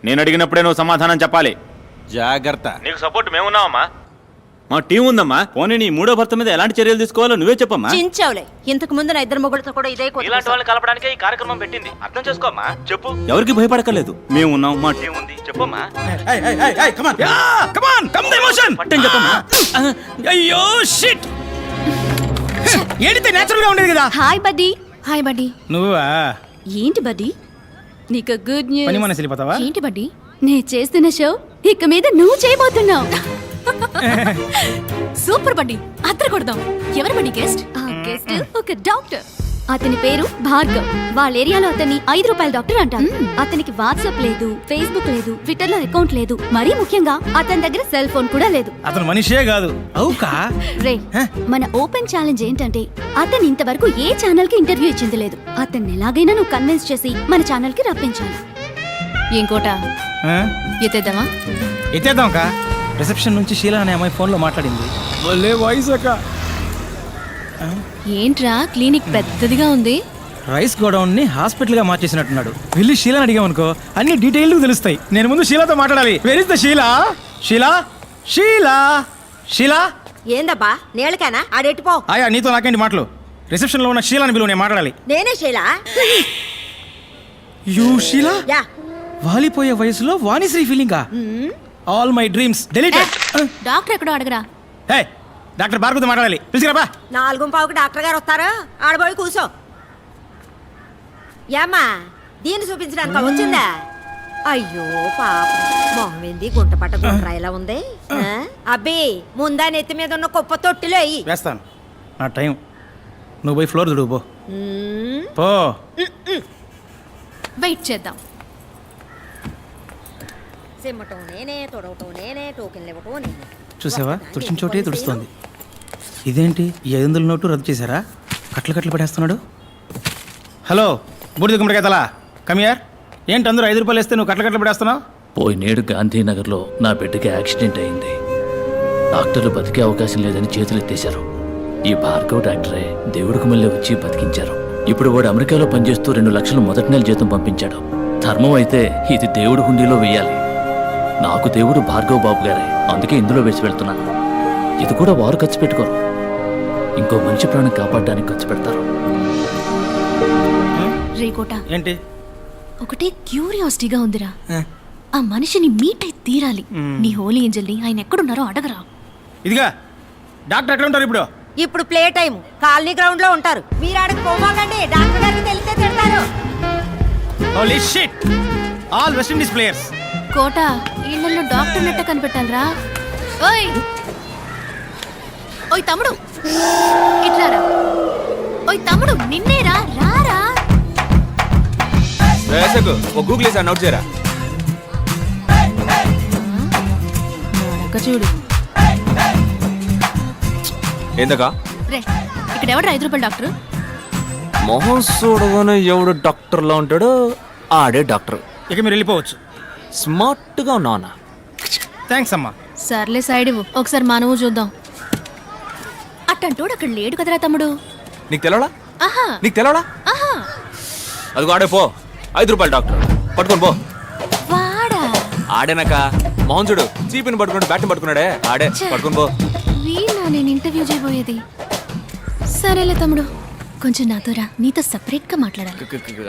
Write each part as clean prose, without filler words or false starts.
నేను అడిగినప్పుడే నువ్వు సమాధానం చెప్పాలి. జాగ్రత్త. నీకు సపోర్ట్ మేమున్నావమ్మా, మా టీం ఉందమ్మా. పోనీ నీ మూడో భర్త మీద ఎలాంటి చర్యలు తీసుకోవాలో నువ్వే చెప్పమ్మా. చించావులే, ఇంతకు ముందు నా ఇద్దరు మొగుడుతో కూడా ఇదే ఇలాంటి వాళ్ళని కలపడానికి ఈ కార్యక్రమం పెట్టింది. అర్థం చేసుకోమ్మా. చెప్పు. ఎవరికి భయపడకలేదు, మేము ఉన్నాం, మా టీం ఉంది. చెప్పమ్మా. చెప్పమ్మా. అయ్యో షిట్. ఏడితే నేచురల్ గా ఉండేది కదా. Hi buddy. Hi buddy. నువ్వా? ఏంటి బడ్డీ, నీకు గుడ్ న్యూస్. పని మనసు వెళ్ళిపోతావా? ఏంటి బడ్డీ, నేను చేస్తున్న షో ఇక మీద నువ్వు చేయబోతున్నావు. సూపర్ బడ్డీ, అద్దరు కొడదాం. ఎవరు బడ్డీ గెస్ట్? గెస్ట్ ఒక డాక్టర్. అతని పేరు భార్గవ్. వాళ్ళ ఏరియాలో అతన్ని ₹5 డాక్టర్ అంటారు. అతనికి వాట్సాప్ లేదు, ఫేస్బుక్ లేదు, ట్విట్టర్ లో అకౌంట్ లేదు. మరీ ముఖ్యంగా అతని దగ్గర సెల్ ఫోన్ కూడా లేదు. అతను మనిషే కాదు. అవుకా రే, మన ఓపెన్ ఛాలెంజ్ ఏంటంటే అతను ఇంతవరకు ఏ ఛానల్ కి ఇంటర్వ్యూ ఇచ్చింది లేదు. అతన్ని ఎలాగైనా నువ్వు కన్విన్స్ చేసి మన ఛానల్ కి రప్పించాలి. ఇంకోట ఎత్తేద్దామా? ఎత్తేద్దాం కా. రిసెప్షన్ నుంచి షీలా అనే అమ్మాయి ఫోన్ లో మాట్లాడింది. వాయిస్ అక్క. ఏంట్రా క్లినిక్ పెద్దదిగా ఉంది. రైస్ గోడౌన్ ని హాస్పిటల్ గా మార్చేసినట్టున్నాడు. వెళ్ళి షీలాని అడిగామనుకో అన్ని డీటెయిల్ తెలుస్తాయి. నేను ముందు షీలాతో మాట్లాడాలి. Where is the Sheela? Sheela Sheela Sheela. ఏందబ్బా నేలకేనా ఆడెట్టిపో. ఆయా నీతో నాకేంటి మాటలు? రిసెప్షన్ లో ఉన్న షీలాని బిలువ, నేను మాట్లాడాలి. నేనే శైలా. యూ షీలా? యా. వాలిపోయే వయసులో వాణిశ్రీ ఫీలింగా? All my dreams deleted. Doctor ఎక్కడో అడగరా. హే, డాక్టర్ భార్గవతో మాట్లాడాలి. పిలిచిరాబా. 4:15కి డాక్టర్ గారు వస్తారు. ఆడబోయి కూర్చో. ఏమ్మా దీన్ని చూపించడానికి వచ్చిందా? అయ్యో పాప, మొహం ఏంది గుంట పట్ట గుండ్రా ఇలా ఉంది. అబ్బి ముందా నెత్తి మీద ఉన్న కుప్ప తొట్టిలో అయ్యి వేస్తాను. నా టైం. నువ్వు పోయి ఫ్లోర్ దుడువు పో. వెయిట్ చేద్దాం. సిమ్మటం నేనే, తొడవటం నేనే, టోకెన్లు ఇవ్వటం నేనే. చూసావా, తుడిచిన చోటే తుడుస్తోంది. ఇదేంటి, 500 నోటు రద్దు చేశారా? కట్లు పడేస్తున్నాడు. హలో బూడిద గుమ్మడికాయ తలా, కమియార్. ఏంటి అందరూ ₹5 వేస్తే నువ్వు కట్లు పడేస్తున్నావు? పోయినేడు గాంధీనగర్లో నా బిడ్డకి యాక్సిడెంట్ అయింది. డాక్టర్లు బతికే అవకాశం లేదని చేతులెత్తేశారు. ఈ భార్గవ్ డాక్టరే దేవుడికి మళ్ళీ వచ్చి బతికించారు. ఇప్పుడు వాడు అమెరికాలో పనిచేస్తూ 2 లక్షలు మొదటి నెల జీతం పంపించాడు. ధర్మం అయితే ఇది దేవుడి హుండీలో వేయాలి. నాకు దేవుడు భార్గవ్ బాబు గారే, అందుకే ఇందులో వేసి వెళ్తున్నాను. ఇది కూడా వారు ఖర్చు పెట్టుకోరు, ఇంకో మంచి ప్రాణం కాపాడడానికి ఖర్చు పెడతారు. రేకోట ఏంటి? ఒకటే క్యూరియాసిటీగా ఉందిరా. ఆ మనిషిని మీట్ అయి తీరాలి. నీ హోలీ ఏంజల్ని ఆయన ఎక్కడున్నారో అడగరా. ఇదిగా డాక్టర్ ఎక్కడ ఉంటారు ఇప్పుడు? ఇప్పుడు ప్లే టైం కాలనీ గ్రౌండ్ లో ఉంటారు. మీరు ఆడకు పోమాకండి, డాక్టర్ గారికి తెలిస్తే తిడతారు. Holy shit, all West Indies players. కోట ఇళ్లలో డాక్టర్ నెట్ట కనిపెట్టాలరా. ఓయ్ ఓయ్ తమ్ముడు, ఇట్లారా. ఓయ్ తమ్ముడు, నిన్నేరా, రారా. గూగుల్ నోట్ చేయరా. చూడు ఏందకా రే, ఇక్కడ ఎవడు ₹5 డాక్టర్? మొహం చూడగానే ఎవడు డాక్టర్ లా ఉంటాడో ఆడే డాక్టర్. ఇక మీరు వెళ్ళిపోవచ్చు. స్మార్ట్ గా ఉన్నావునా? థ్యాంక్స్ అమ్మా. సర్లే సైడ్ ఇవ్వు, ఒకసారి మనము చూద్దాం. అట్టంటోడు అక్కడ లేడు కదరా తమ్ముడు. నీకు తెలవడా? ఆహా, నీకు తెలవడా? ఆహా. అది ఆడే పో. ₹5 డాక్టర్ పట్టుకొని పో. వాడా? ఆడేనాక మొహం చూడు, చీపిని పట్టుకున్నాడు, బ్యాట్ని పట్టుకున్నాడే, ఆడే పట్టుకొని పో. వీళ్ళ నేను ఇంటర్వ్యూ చేయబోయేది. సరేలే తమ్ముడు, కొంచెం నాతో రా, నీతో సెపరేట్ గా మాట్లాడాలి.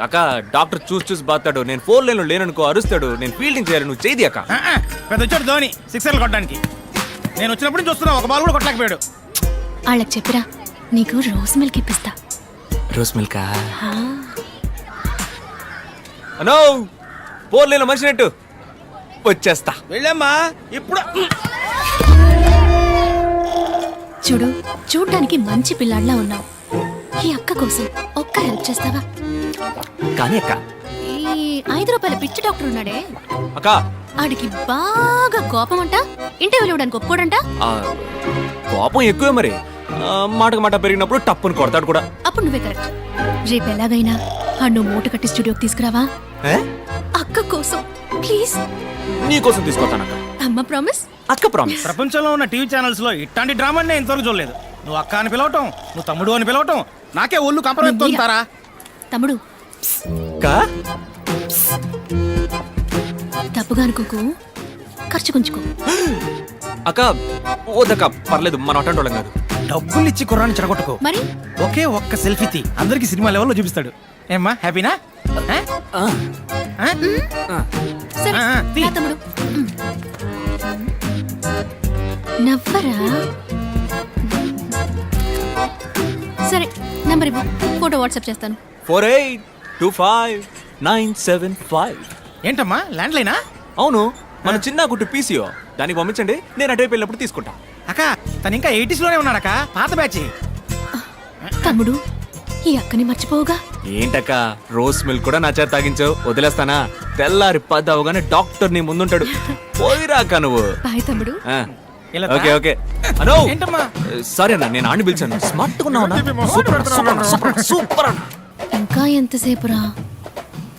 అక్క డాక్టర్ చూసి బాతాడు. నేను 4 లైన్లో లేననుకో అరుస్తాడు. నేను ఫీల్డింగ్ చేయాలి, నువ్వు చేయి అక్క. పెద్ద వచ్చాడు ధోని 6 కొట్టడానికి. నేను వచ్చినప్పుడు చూస్తున్నా, ఒక బాల్ కూడా కొట్టలేకపోయాడు. వాళ్ళకి చెప్పిరా, నీకు రోజ్ మిల్క్ ఇప్పిస్తా. Rose milk? అనో 4 లైన్లో మనిషి నెట్టు వచ్చేస్తా. వెళ్ళమ్మా ఇప్పుడు. చూడు, చూడ్డానికి మంచి పిల్లాడిలా ఉన్నావు. ఈ అక్క కోసం ఒక్క హెల్ప్ చేస్తావా? కానీ అక్క, ఈ ₹5 పిచ్చి డాక్టర్ ఉన్నాడే అక్క, ఆడికి బాగా కోపం అంట. ఇంటర్వ్యూలు ఇవ్వడానికి ఒప్పుకోడంట. కోపం ఎక్కువే మరి. మాటకు మాట పెరిగినప్పుడు టప్పుని కొడతాడు కూడా. అప్పుడు నువ్వే కరెక్ట్. రేపు ఎలాగైనా నువ్వు మూట కట్టి స్టూడియోకి తీసుకురావా? అక్క కోసం ప్లీజ్. నీ కోసం తీసుకొస్తానక్క. అమ్మ ప్రామిస్. అక్క ప్రామిస్. ప్రపంచంలో ఉన్న టీవీ ఛానల్స్ లో ఇట్లాంటి డ్రామాని నేను ఇంతవరకు చూడలేదు. నువ్వు అక్క అని పిలవటం, నువ్వు తమ్ముడు అని పిలవటం, నాకే ఒళ్ళు కంపరం. తమ్ముడు తప్పుగా అనుకోకు, ఖర్చు కొంచుకో. అక్క ఓదక్క పర్లేదు మన అటెండ్ వాళ్ళం కాదు. డబ్బులు ఇచ్చి కుర్రాన్ని చెడగొట్టుకో. మరి ఒకే ఒక్క సెల్ఫీ తీ, అందరికి సినిమా లెవెల్లో చూపిస్తాడు. ఏమ్మా హ్యాపీనా? సరే తీ. రా తమ్ముడు. నవ్వరా? సరే నంబర్ ఇవ్వు, ఫోటో వాట్సాప్ చేస్తాను. 48259755. ఏంటమ్మా ల్యాండ్ లైనా? అవును, మన చిన్న గుట్టు పీసీఓ. దానికి పంపించండి, నేను అటువైపు వెళ్ళినప్పుడు తీసుకుంటా. అక్క తను ఇంకా 80s లోనే ఉన్నాడక్క, పాత బ్యాచ్. తమ్ముడు ఈ అక్కని మర్చిపోవుగా. ఏంటక్క రోజ్ మిల్క్ కూడా నా చేత తాగించావు, వదిలేస్తానా? తెల్లారి 10 అవగానే డాక్టర్ నీ ముందుంటాడు. పోయిరాక నువ్వు. బాయ్ తమ్ముడు. ఆ, ఇలా ఓకే ఓకే. అనో ఏంటమ్మా? సారీ అన్న, నేను ఆడిని పిలిచాను. స్మార్ట్ గా ఉన్నావు అన్న. సూపర్ అన్న, సూపర్ అన్న, సూపర్ అన్న, సూపర్ అన్న. ఇంకా ఎంతసేపురా?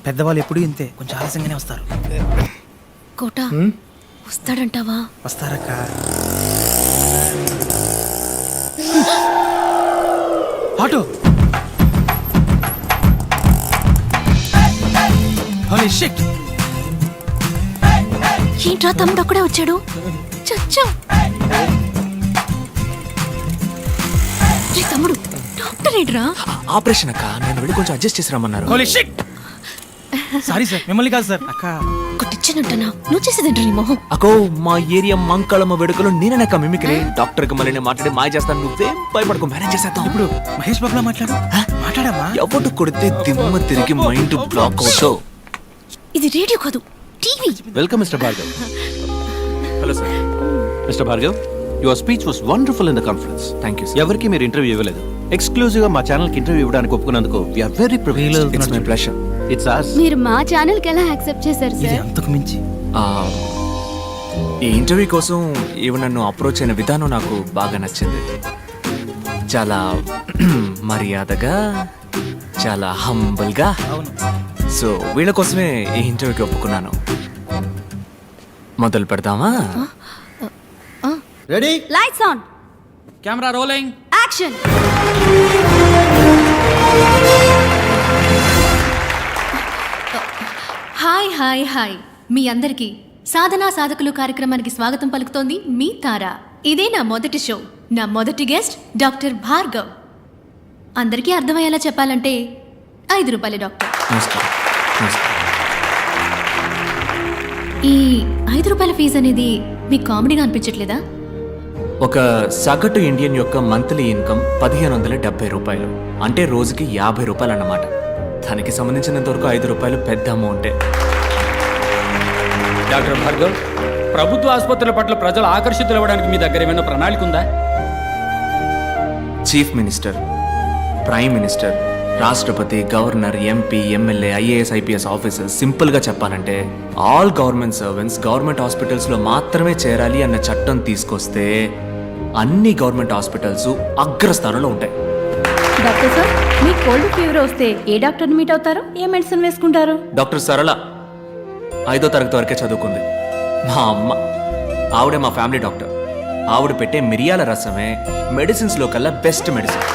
పెద్దవాళ్ళు ఎప్పుడు ఇంతే, కొంచెం ఆలస్యంగానే వస్తారు. కోట వస్తాడంటావా? వస్తారక్క. ఆటో. Holy shit. ఏంట్రా తమ్ముడు అక్కడే వచ్చాడు? చచ్చా. తమ్ముడు డాక్టర్ ఏంట్రా? ఆపరేషన్ అక్క, నేను వెళ్ళి కొంచెం అడ్జస్ట్ చేసి రమ్మన్నారు. Holy shit. సారీ సార్, మిమ్మల్ని కాదు సార్. అక్క కొట్టిచ్చానంటనా? నువ్వు చేసేదేంట్రా నీ మొహం? అకో మా ఏరియా మంకళమ్మ వేడుకలో నేననక్క మిమిక్రీ. డాక్టర్ కి మళ్ళీ నేను మాట్లాడి మాయ చేస్తాను, నువ్వేం భయపడకు, మేనేజ్ చేసేద్దాం. ఇప్పుడు మహేష్ బాబులా మాట్లాడు. మాట్లాడమ్మా. ఎవడు కొడితే దిమ్మ తిరిగి మైండ్ బ్లాక్ అవుతావు. ఇది రేడియో కాదు, TV. Welcome, Mr. Bhargav. Hello sir. Mr. Bhargav, your speech was wonderful in the conference. Thank you. ఎవరికి మీరు ఇంటర్వ్యూ ఇవ్వలేదు. ఎక్స్క్లూజివ్ గా మా ఛానల్ కి ఇంటర్వ్యూ ఇవ్వడానికి ఒప్పుకున్నందుకు we are very privileged. It's my pleasure. It's us. మీరు మా ఛానల్ కి ఎలా యాక్సెప్ట్ చేశారు ఇది సార్? అంతకు మించి. ఈ ఇంటర్వ్యూ కోసం ఈవెన్ నన్ను అప్రోచ్ అయిన విధానం నాకు బాగా నచ్చింది. చాలా మర్యాదగా, చాలా హంబుల్గా. అవును. సో వీళ్ళ కోసమే ఈ ఇంటర్వ్యూకి ఒప్పుకున్నాను. మొదలు పెడదామా? Ready? Lights on, camera rolling, action. Hi hi hi మీ అందరికీ సాధనా సాధకులు కార్యక్రమానికి స్వాగతం పలుకుతోంది మీ తార. ఇదే నా మొదటి షో. నా మొదటి గెస్ట్ డాక్టర్ భార్గవ్. అందరికీ అర్థమయ్యేలా చెప్పాలంటే 5 రూపాయల డాక్టర్. నమస్కారం. నమస్కారం. ఈ 5 రూపాయల ఫీజు అనేది మీకు కామెడీగా అనిపించట్లేదా? ఒక సగటు ఇండియన్ యొక్క మంత్లీ ఇన్కమ్ 1570 రూపాయలు, అంటే రోజుకి 50 రూపాయలు అన్నమాట. దానికి సంబంధించినంత వరకు 5 రూపాయలు పెద్ద అమౌంటే. డాక్టర్ భార్గవ్, ప్రభుత్వ ఆసుపత్రుల పట్ల ప్రజలు ఆకర్షితులు అవ్వడానికి మీ దగ్గర ఏమైనా ప్రణాళిక ఉందా? చీఫ్ మినిస్టర్, ప్రైమ్ మినిస్టర్, రాష్ట్రపతి, governor, MP, MLA, IAS, IPS officers, సింపుల్గా చెప్పాలంటే ఆల్ గవర్నమెంట్ సర్వెంట్స్ గవర్నమెంట్ హాస్పిటల్స్లో మాత్రమే చేరాలి అన్న చట్టం తీసుకొస్తే అన్ని గవర్నమెంట్ హాస్పిటల్స్ అగ్రస్థానంలో ఉంటాయి. డాక్టర్ సార్, మీ కోల్డ్ ఫీవర్ వస్తే ఏ డాక్టర్ని మీట్ అవుతారు? ఏ మెడిసిన్ వేసుకుంటారు? డాక్టర్ సరళ 5వ తరగతి వరకే చదువుకుంది. మా అమ్మ, ఆవిడే మా ఫ్యామిలీ డాక్టర్. ఆవిడ పెట్టే మిరియాల రసమే మెడిసిన్స్లో కల్లా బెస్ట్ మెడిసిన్.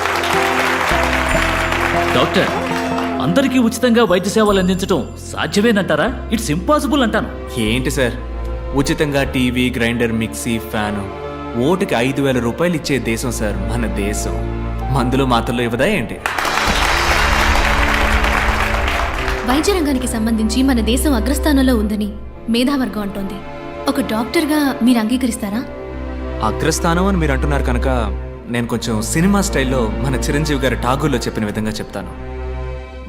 డాక్టర్, అందరికీ ఉచితంగా వైద్య సేవలు అందించడం సాధ్యమేనంటారా? ఇట్స్ ఇంపాసిబుల్ అంటాను. ఏంటి సార్, ఉచితంగా టీవీ, గ్రైండర్, మిక్సీ, ఫ్యాను, ఓటుకి 5,000 రూపాయలు ఇచ్చే దేశం సార్ మన దేశం. మందులు మాత్రలు ఇవ్వదా ఏంటి? వైద్య రంగానికి సంబంధించి మన దేశం అగ్రస్థానంలో ఉందని మేధావర్గం అంటోంది. ఒక డాక్టర్గా మీరు అంగీకరిస్తారా? అగ్రస్థానం అని మీరు అంటున్నారు కనుక నేను కొంచెం సినిమా స్టైల్లో మన చిరంజీవి గారి ఠాగూర్లో చెప్పిన విధంగా చెప్తాను.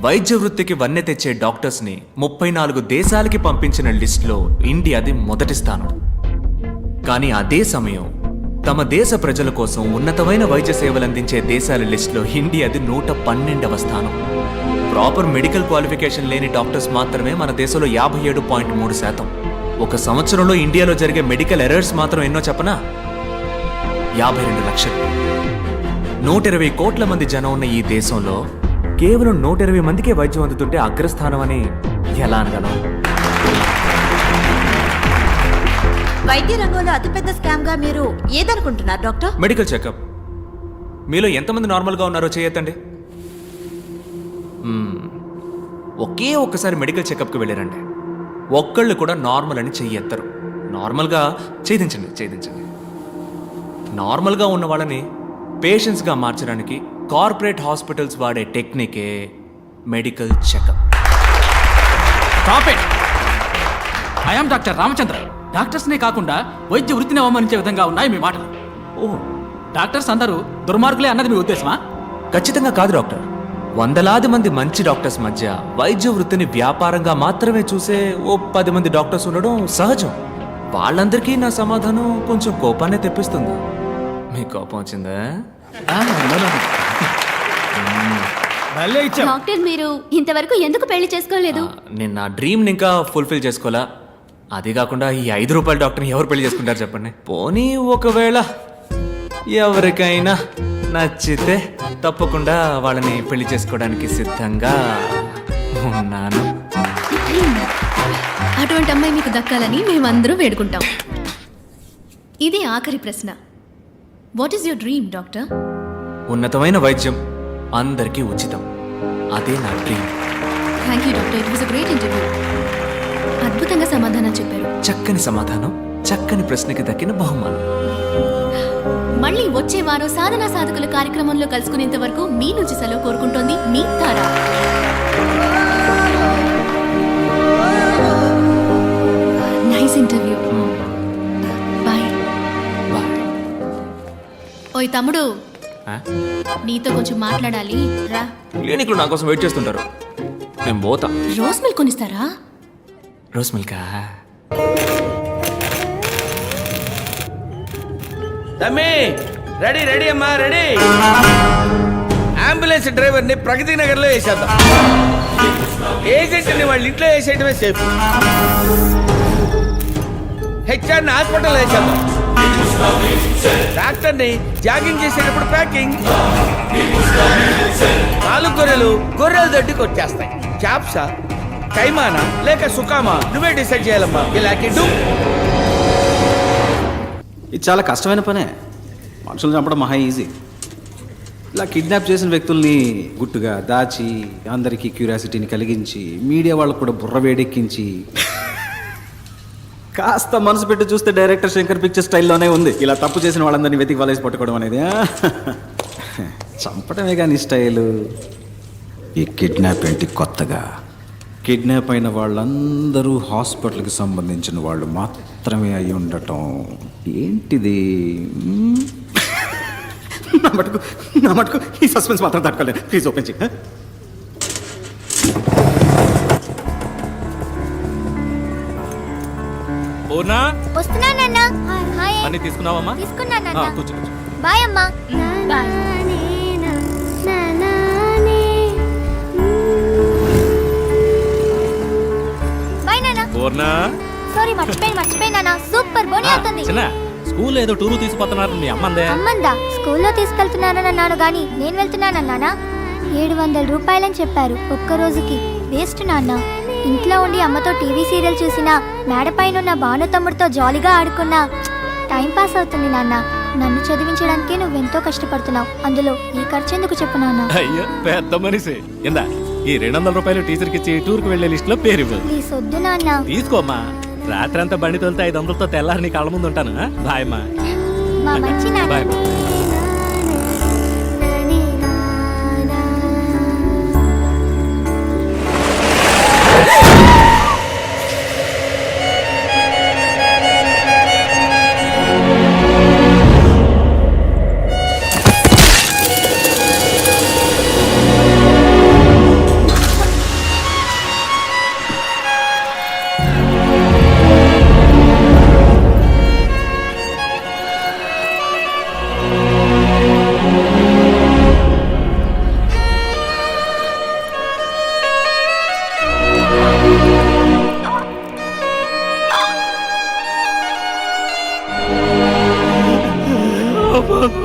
వైద్య వృత్తికి వన్నె తెచ్చే డాక్టర్స్ని 34 దేశాలకి పంపించిన లిస్టులో ఇండియాది మొదటి స్థానం. కానీ అదే సమయం తమ దేశ ప్రజల కోసం ఉన్నతమైన వైద్య సేవలు అందించే దేశాల లిస్టులో ఇండియాది 112వ స్థానం. ప్రాపర్ మెడికల్ క్వాలిఫికేషన్ లేని డాక్టర్స్ మాత్రమే మన దేశంలో 57.3%. ఒక సంవత్సరంలో ఇండియాలో జరిగే మెడికల్ ఎర్రర్స్ మాత్రం ఎన్నో చెప్పనా? 52 లక్షలు. 120 కోట్ల మంది జనం ఉన్న ఈ దేశంలో కేవలం 120 మందికే వైద్యం అందుతుంటే అగ్రస్థానం అని ఎలా అనగలం? వైద్య రంగంలో అతిపెద్ద స్కామ్ గా మీరు ఏదనుకుంటున్నారు డాక్టర్? Medical checkup. మీలో ఎంతమంది నార్మల్గా ఉన్నారో చేయొద్దండి. ఒకే ఒక్కసారి మెడికల్ చెకప్కి వెళ్ళారండి. ఒక్కళ్ళు కూడా నార్మల్ అని చెయ్యెత్తరు. నార్మల్గా ఛేదించండి. నార్మల్గా ఉన్న వాళ్ళని పేషెంట్స్గా మార్చడానికి కార్పొరేట్ హాస్పిటల్స్ వాడే టెక్నికే medical checkup. I am doctor Ramachandra. డాక్టర్స్నే కాకుండా వైద్య వృత్తిని అవమానించే విధంగా ఉన్నాయి మీ మాటలు. ఓ డాక్టర్స్ అందరూ దుర్మార్గులే అన్నది మీ ఉద్దేశమా? ఖచ్చితంగా కాదు డాక్టర్. వందలాది మంది మంచి డాక్టర్స్ మధ్య వైద్య వృత్తిని వ్యాపారంగా మాత్రమే చూసే ఓ 10 మంది డాక్టర్స్ ఉండడం సహజం. వాళ్ళందరికీ నా సమాధానం కొంచెం కోపాన్ని తెప్పిస్తుంది. మీ కోపం వచ్చిందా? భలే ఇచ్చావు. డాక్టర్ మీరు ఇంతవరకు ఎందుకు పెళ్లి చేసుకోలేదు? నేను నా డ్రీమ్ని ఇంకా ఫుల్ఫిల్ చేసుకోవాలా. అది కాకుండా ఈ 5 రూపాయల డాక్టర్ని ఎవరు పెళ్లి చేసుకుంటారు చెప్పండి. పోనీ ఒకవేళ ఎవరికైనా నచ్చితే తప్పకుండా వాళ్ళని పెళ్లి చేసుకోవడానికి సిద్ధంగా ఉన్నాను. అటువంటి అమ్మాయి మీకు దక్కాలని మేమందరూ వేడుకుంటాం. ఇది ఆఖరి ప్రశ్న. What is your dream doctor? ఉన్నతమైన వైద్యం అందరికీ ఉచితం. అదే నా dream. Thank you doctor. It was a great interview. అద్భుతంగా సమాధానం చెప్పారు. చక్కని సమాధానం, చక్కని ప్రశ్నకి దక్కిన బహుమానం. మళ్ళీ వచ్చే వారం సాధనా సాధకుల కార్యక్రమంలో కలుసుకునేంత వరకు మీ నుంచి సెలవు కోరుకుంటోంది మీ తారా. Nice interview. బాయ్. ఓయ్ తమ్ముడు, నీతో కొంచెం మాట్లాడాలి రా. క్లినిక్లో నా కోసం వెయిట్ చేస్తుంటారు. నేను పోతా. రోజ్ మిల్క్ కొనిస్తారా? రోజ్ మిల్కా? తమ్మి రెడీ అమ్మా, రెడీ. అంబులెన్స్ డ్రైవర్ని ప్రగతి నగర్లో వేసేద్దాం. ఏజెంట్ని వాళ్ళ ఇంట్లో వేసేయటమే సేఫ్. హెచ్ఆర్ని హాస్పిటల్ వేసేద్దాం. డాక్టర్ని జాగింగ్ చేసేటప్పుడు ప్యాకింగ్. 4 గొర్రెల దొడ్డికి వచ్చేస్తాయి. చాప్సా, కైమానా లేక సుకామా నువ్వే డిసైడ్ చేయాలమ్మా. ఇలాంటి ఇది చాలా కష్టమైన పనే. మనుషులు చంపడం మహా ఈజీ. ఇలా కిడ్నాప్ చేసిన వ్యక్తుల్ని గుట్టుగా దాచి అందరికీ క్యూరియాసిటీని కలిగించి మీడియా వాళ్ళకు కూడా బుర్ర వేడెక్కించి కాస్త మనసు పెట్టి చూస్తే డైరెక్టర్ శంకర్ పిక్చర్ స్టైల్లోనే ఉంది. ఇలా తప్పు చేసిన వాళ్ళందరినీ వెతికి వలేసి పట్టుకోవడం అనేది. చంపడమే కానీ స్టైలు. ఈ కిడ్నాప్ ఏంటి కొత్తగా? కిడ్నాప్ అయిన వాళ్ళందరూ హాస్పిటల్కి సంబంధించిన వాళ్ళు మాత్రమే అయి ఉండటం ఏంటిది? నా మటుకు ఈ సస్పెన్స్ మాత్రం తట్టుకోలేదు. ప్లీజ్ ఓపెన్ చేయి. అన్ని తీసుకున్నావమ్మా? కూర్చో. బాయ్ అమ్మా. బాయ్. సారీ మర్చిపోయినా. సూపర్ బోని అవుతుంది. స్కూల్ ఏదో టూరు తీసుకుపోతున్నారు. మీ అమ్మందే? అమ్మందా? స్కూల్లో తీసుకెళ్తున్నానని అన్నాను గాని నేను వెళ్తున్నానన్నానా? 700 రూపాయలని చెప్పారు ఒక్క రోజుకి. వేస్ట్ నాన్న. ఇంట్లో ఉండి అమ్మతో టీవీ సీరియల్ చూసినా, మేడపైన ఉన్న భాను తమ్ముడితో జాలీగా ఆడుకున్నా టైం పాస్ అవుతుంది నాన్న. నన్ను చదివించడానికి నువ్వెంతో కష్టపడుతున్నావు. అందులో ఈ ఖర్చు ఎందుకు చెప్పు నాన్న? అయ్యో పెద్ద మనిషి. ఇందా ఈ 200 రూపాయలు టీచర్కి ఇచ్చి టూర్కి వెళ్లే లిస్ట్ లో పేరు ఇవ్వు. ప్లీజ్ వద్దు నాన్న. తీసుకోమ్మా. రాత్రంతా బండి తోలితే 500తో తెల్లారి నీ కళ్ళ ముందు ఉంటాను. బాయ్ అమ్మా. మా మంచి నాన్న. బాయ్.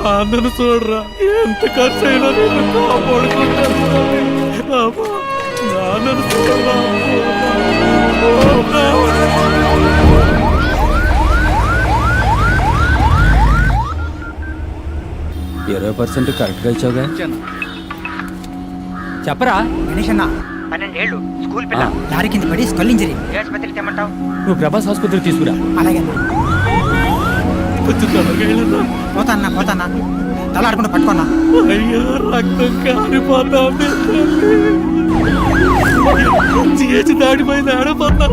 నాన్నను చూడరా, ఎంత ఖర్చు అయినా నేను కాపాడుకుంటాను. నాన్నను చూడరా. 20% కరెక్ట్గా ఇచ్చావుగా. చెప్పరా గణేష్ అన్న 12 ఏళ్ళు స్కూల్ పిల్ల లారీ కింద పడి స్కల్ ఇంజరీ. ఏ ఆసుపత్రికి తెమ్మంటావు? నువ్వు ప్రభాస్ ఆసుపత్రికి తీసుకురా. అలాగే పోతాన్నా తల ఆడుకుంటూ పట్టుకున్నా. అయ్యో రక్తం కారిపోతా దాడిపోయింది ఆడపోతా.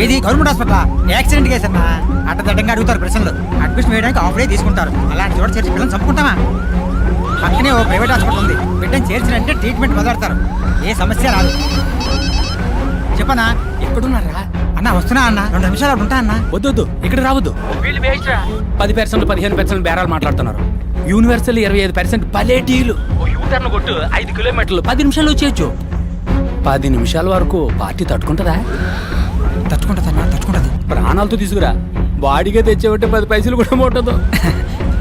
ఇది గవర్నమెంట్ హాస్పిటల్. యాక్సిడెంట్ కేసు అమ్మా. అడ్డదడ్డంగా అడుగుతారు ప్రశ్నలు. అడ్మిషన్ వేయడానికి ఆఫ్ డే తీసుకుంటారు. అలాంటి చోట చేర్చి పిల్లలు చంపుకుంటామా? పక్కనే ఓ ప్రైవేట్ హాస్పిటల్ ఉంది. బిడ్డను చేర్చినంటే ట్రీట్మెంట్ మొదలెడతారు. ఏ సమస్య రాదు. చెప్పనా? ఎక్కడున్నారా? అన్న వస్తున్నా అన్న, 2 నిమిషాలు అక్కడ ఉంటా అన్న. వద్దు, ఇక్కడ రావద్దు. వీళ్ళు వేస్ట్ రా. 10% 15% బేరాలు మాట్లాడుతున్నారు. యూనివర్సల్ 25% పలేటీలు. ఓ యూటర్న్ కొట్టు 5 కిలోమీటర్లు 10 నిమిషాల్లో చేయొచ్చు. 10 నిమిషాల వరకు పార్టీ తట్టుకుంటుందా? తట్టుకుంటది. ప్రాణాలతో తీసుకురా. బాడీగా తెచ్చేవంటే 10 పైసలు కూడా ముట్టదు.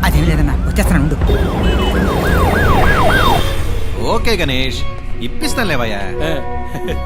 అదేం లేదన్నా, వచ్చేస్తాను ఉండు. ఓకే గణేష్, ఇప్పిస్తాను లేవయ్యా.